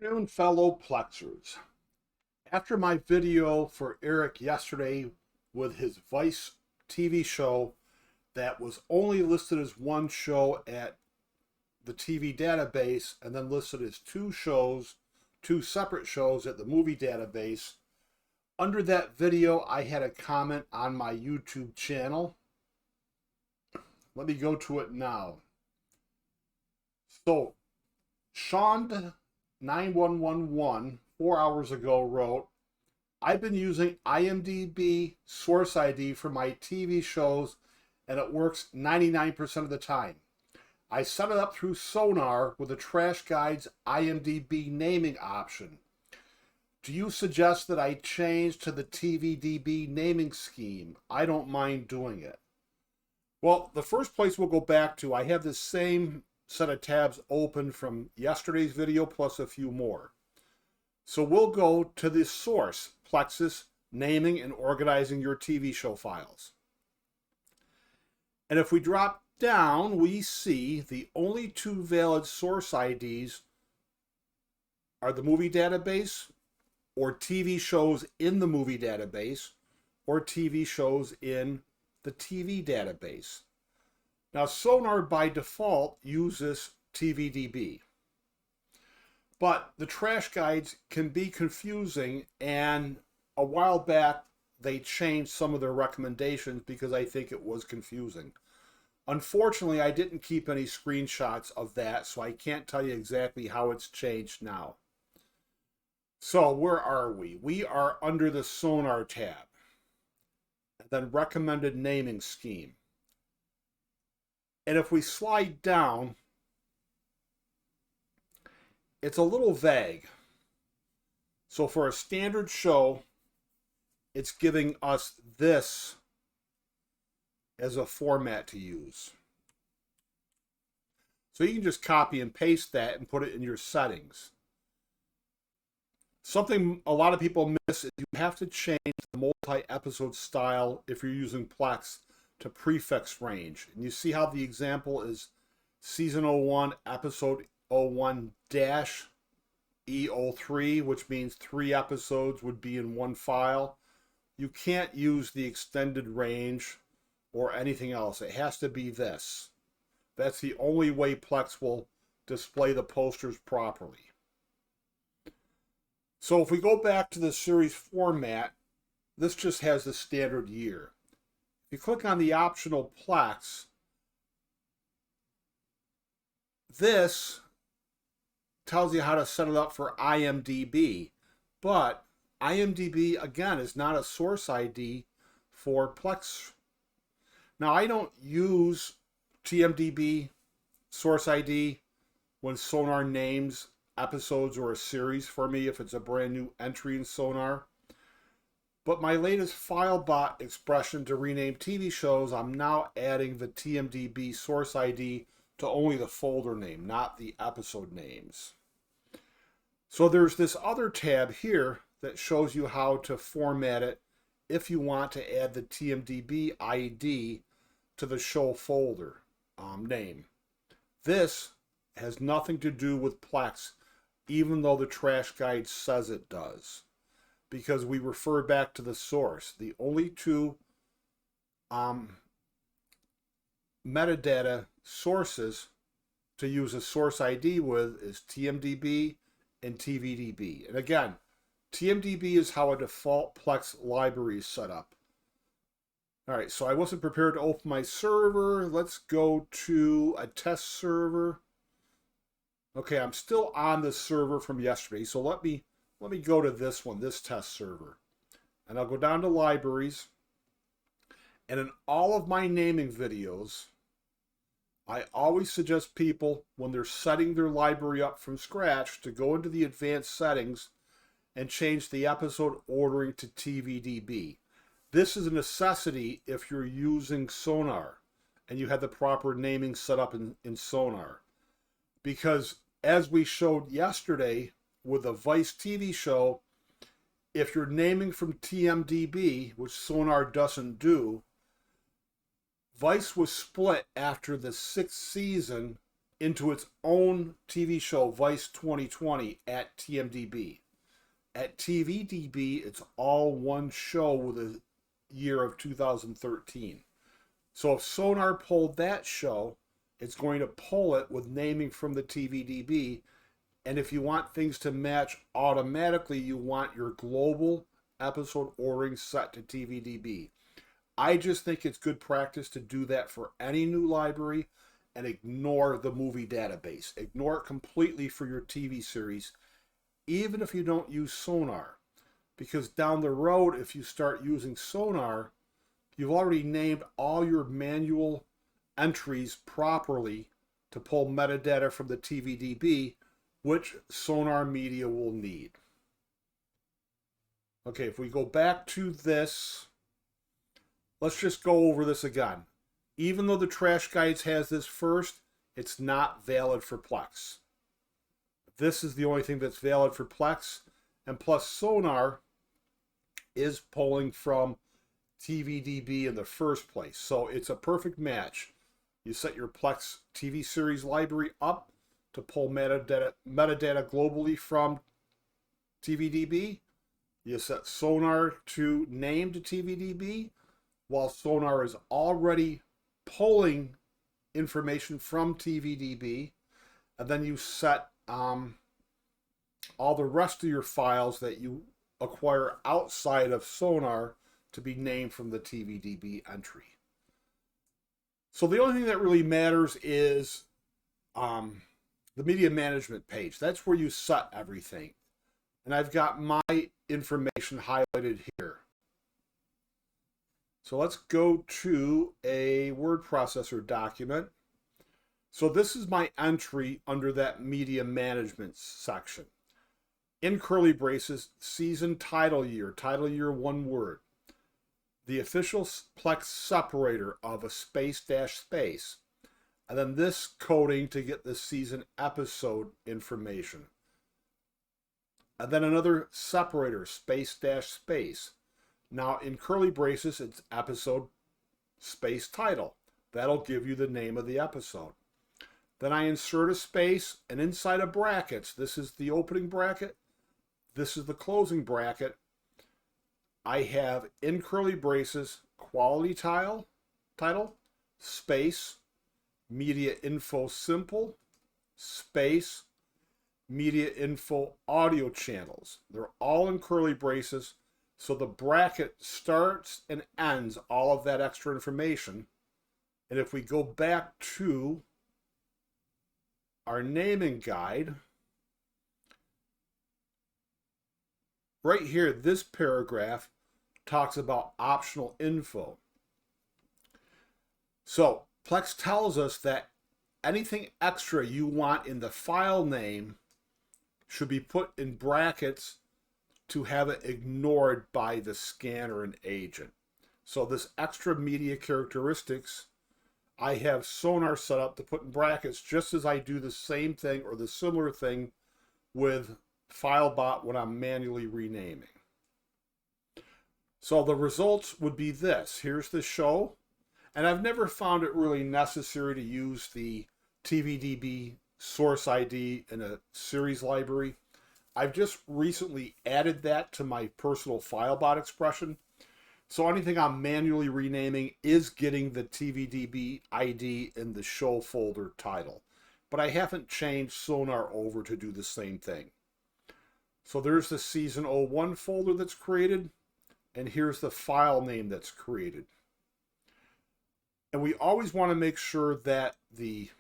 Afternoon, fellow Plexers. After my video for Eric yesterday with his Vice TV show that was only listed as one show at the TV database and then listed as two separate shows at the movie database, under that video I had a comment on my YouTube channel. Let me go to it now. So, Sean 9111 4 hours ago wrote, I've been using IMDb source ID for my TV shows and it works 99% of the time. I set it up through Sonar with the Trash Guide's IMDb naming option. Do you suggest that I change to the TVDB naming scheme? I don't mind doing it. Well, the first place we'll go back to, I have this same set of tabs open from yesterday's video plus a few more. So we'll go to the source, Plexus, naming and organizing your TV show files. And if we drop down, we see the only two valid source IDs are the movie database, or TV shows in the movie database, or TV shows in the TV database. Now, Sonar by default uses TVDB. But the trash guides can be confusing, and a while back they changed some of their recommendations because I think it was confusing. Unfortunately, I didn't keep any screenshots of that, so I can't tell you exactly how it's changed now. So, where are we? We are under the Sonar tab, and then recommended naming scheme. And if we slide down, it's a little vague. So for a standard show, it's giving us this as a format to use. So you can just copy and paste that and put it in your settings. Something a lot of people miss is you have to change the multi-episode style if you're using Plex to prefix range. And you see how the example is season 01, episode 01-E03, which means 3 episodes would be in one file. You can't use the extended range or anything else. It has to be this. That's the only way Plex will display the posters properly. So if we go back to the series format, this just has the standard year. If you click on the optional Plex, this tells you how to set it up for IMDb, but IMDb, again, is not a source ID for Plex. Now, I don't use TMDB source ID when Sonar names episodes or a series for me if it's a brand new entry in Sonar. But my latest FileBot expression to rename TV shows, I'm now adding the TMDB source ID to only the folder name, not the episode names. So there's this other tab here that shows you how to format it if you want to add the TMDB ID to the show folder name. This has nothing to do with Plex, even though the trash guide says it does, because we refer back to the source. The only two metadata sources to use a source ID with is TMDB and TVDB. And again, TMDB is how a default Plex library is set up. All right, so I wasn't prepared to open my server. Let's go to a test server. Okay, I'm still on the server from yesterday, so let me go to this one, this test server. And I'll go down to libraries. And in all of my naming videos, I always suggest people, when they're setting their library up from scratch, to go into the advanced settings and change the episode ordering to TVDB. This is a necessity if you're using Sonar and you have the proper naming set up in Sonar. Because as we showed yesterday with the Vice TV show, if you're naming from TMDB, which Sonar doesn't do, Vice was split after the 6th season into its own TV show, Vice 2020, at TMDb. At tvdb, it's all one show with a year of 2013. So if Sonar pulled that show, it's going to pull it with naming from the tvdb. And if you want things to match automatically, you want your global episode ordering set to tvdb. I just think it's good practice to do that for any new library and ignore the movie database. Ignore it completely for your TV series, even if you don't use Sonar. Because down the road, if you start using Sonar, you've already named all your manual entries properly to pull metadata from the tvdb, which Sonar Media will need. Okay, if we go back to this, let's just go over this again. Even though the TRaSH Guides has this first, it's not valid for Plex. This is the only thing that's valid for Plex, and plus Sonar is pulling from tvdb in the first place. So it's a perfect match. You set your Plex TV series library up to pull metadata globally from tvdb. You set Sonar to name to tvdb, while Sonar is already pulling information from tvdb, and then you set all the rest of your files that you acquire outside of Sonar to be named from the tvdb entry. So the only thing that really matters is the media management page. That's where you set everything. And I've got my information highlighted here. So let's go to a word processor document. So this is my entry under that media management section. In curly braces, season title year 1 word. The official Plex separator of a space dash space. And then this coding to get the season episode information. And then another separator, space dash space. Now in curly braces, it's episode space title. That'll give you the name of the episode. Then I insert a space, and inside of brackets, this is the opening bracket, this is the closing bracket. I have in curly braces, quality title, space, media info simple, space, media info audio channels. They're all in curly braces, so the bracket starts and ends all of that extra information. And if we go back to our naming guide, right here, this paragraph talks about optional info. So Plex tells us that anything extra you want in the file name should be put in brackets to have it ignored by the scanner and agent. So this extra media characteristics, I have Sonar set up to put in brackets, just as I do the same thing or the similar thing with FileBot when I'm manually renaming. So the results would be this. Here's the show. And I've never found it really necessary to use the tvdb source ID in a series library. I've just recently added that to my personal FileBot expression. So anything I'm manually renaming is getting the tvdb ID in the show folder title. But I haven't changed Sonar over to do the same thing. So there's the season 01 folder that's created, and here's the file name that's created. And we always want to make sure that the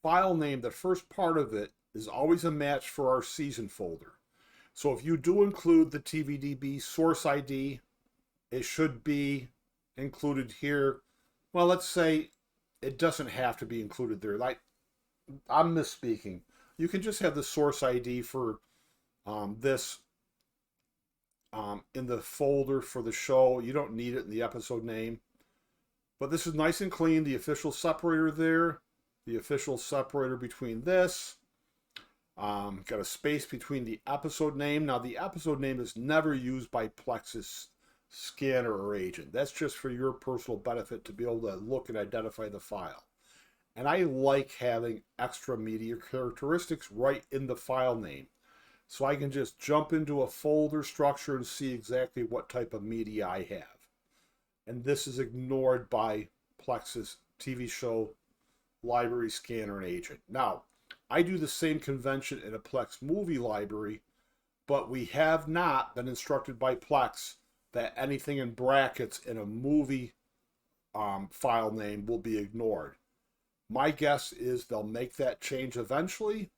file name, the first part of it, is always a match for our season folder. So if you do include the tvdb source ID, it should be included here. Well, let's say it doesn't have to be included there. Like, I'm misspeaking. You can just have the source ID for this in the folder for the show. You don't need it in the episode name. But this is nice and clean. The official separator there. The official separator between this. Got a space between the episode name. Now, the episode name is never used by Plex's scanner or agent. That's just for your personal benefit to be able to look and identify the file. And I like having extra media characteristics right in the file name. So I can just jump into a folder structure and see exactly what type of media I have. And this is ignored by Plex's TV show library scanner and agent. Now, I do the same convention in a Plex movie library, but we have not been instructed by Plex that anything in brackets in a movie file name will be ignored. My guess is they'll make that change eventually,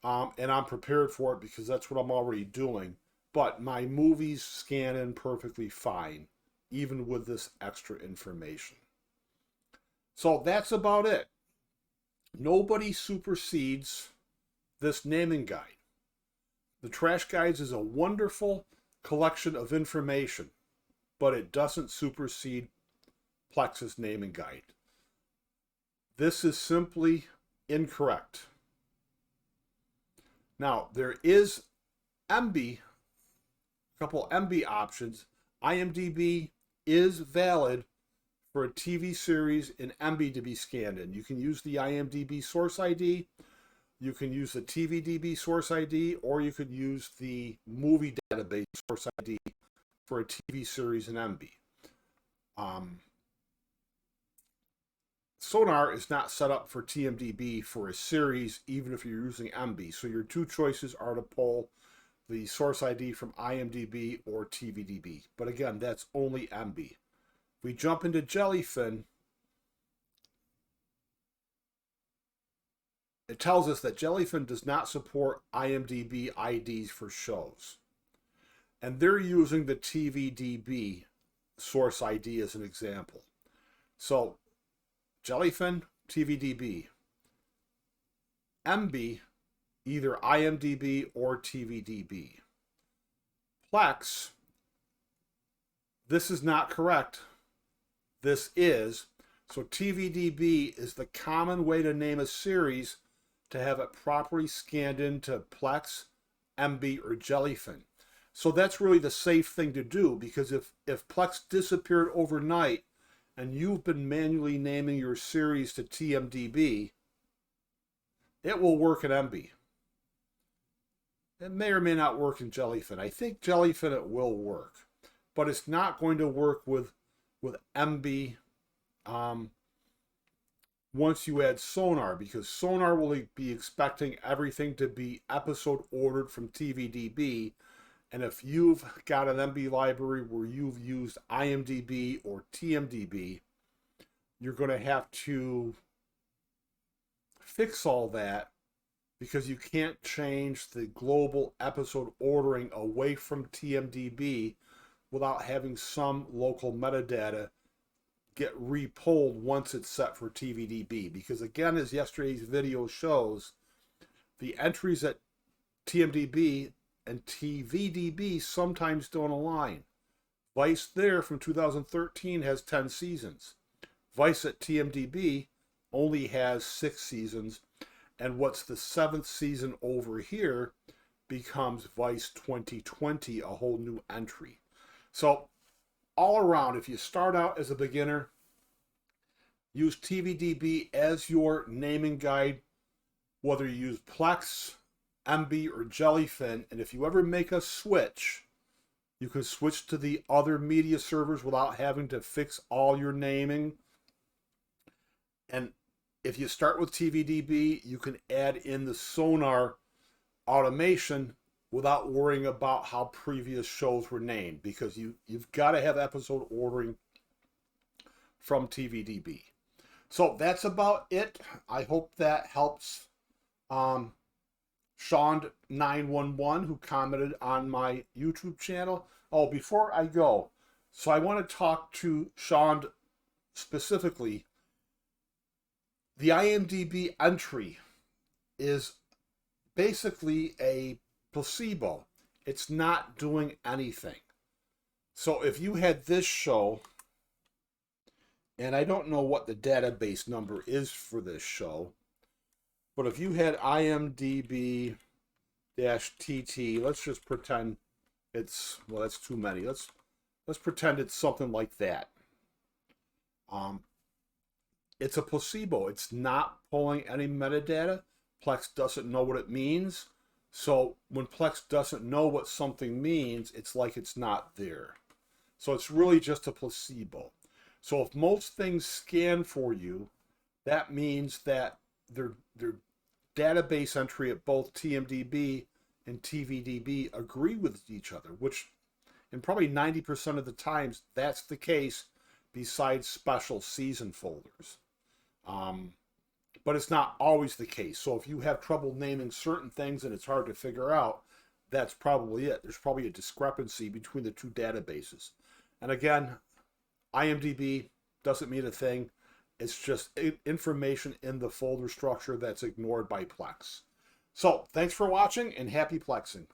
and I'm prepared for it because that's what I'm already doing. But my movies scan in perfectly fine, even with this extra information. So that's about it. Nobody supersedes this naming guide. The TRaSH Guides is a wonderful collection of information, but it doesn't supersede Plex's naming guide. This is simply incorrect. Now, there is Emby, a couple Emby options. IMDb is valid for a TV series in Emby to be scanned in. You can use the IMDb source ID, you can use the tvdb source ID, or you could use the movie database source ID for a TV series in Emby. Sonar is not set up for TMDB for a series, even if you're using Emby. So your two choices are to pull the source ID from IMDb or tvdb. But again, that's only Emby. If we jump into Jellyfin, it tells us that Jellyfin does not support IMDb IDs for shows. And they're using the tvdb source ID as an example. So Jellyfin, tvdb. Emby, either IMDb or tvdb. Plex, this is not correct. This is. So tvdb is the common way to name a series to have it properly scanned into Plex, Emby, or Jellyfin. So that's really the safe thing to do, because if Plex disappeared overnight and you've been manually naming your series to TMDB, it will work in Emby. It may or may not work in Jellyfin. I think Jellyfin it will work, but it's not going to work with Emby once you add Sonar, because Sonar will be expecting everything to be episode ordered from tvdb. And if you've got an Emby library where you've used IMDb or TMDB, you're going to have to fix all that, because you can't change the global episode ordering away from TMDB without having some local metadata get repulled once it's set for tvdb. Because again, as yesterday's video shows, the entries at TMDB and tvdb sometimes don't align. Vice there from 2013 has 10 seasons. Vice at TMDB only has 6 seasons, and what's the 7th season over here becomes Vice 2020, a whole new entry. So all around, if you start out as a beginner, use tvdb as your naming guide, whether you use Plex, Emby, or Jellyfin. And if you ever make a switch, you can switch to the other media servers without having to fix all your naming. And if you start with tvdb, you can add in the Sonar automation without worrying about how previous shows were named, because you've got to have episode ordering from tvdb. So that's about it. I hope that helps Sean911, who commented on my YouTube channel. Oh, before I go, so I want to talk to Sean specifically. The IMDb entry is basically a placebo. It's not doing anything. So if you had this show, and I don't know what the database number is for this show, but if you had IMDb-TT, let's just pretend it's, well, that's too many. Let's pretend it's something like that. it's a placebo. It's not pulling any metadata. Plex doesn't know what it means. So when Plex doesn't know what something means, it's like it's not there. So it's really just a placebo. So if most things scan for you, that means that their database entry at both TMDB and TVDB agree with each other, which in probably 90% of the times that's the case, besides special season folders. But it's not always the case. So if you have trouble naming certain things and it's hard to figure out, that's probably it. There's probably a discrepancy between the two databases. And again, IMDb doesn't mean a thing. It's just information in the folder structure that's ignored by Plex. So thanks for watching and happy Plexing.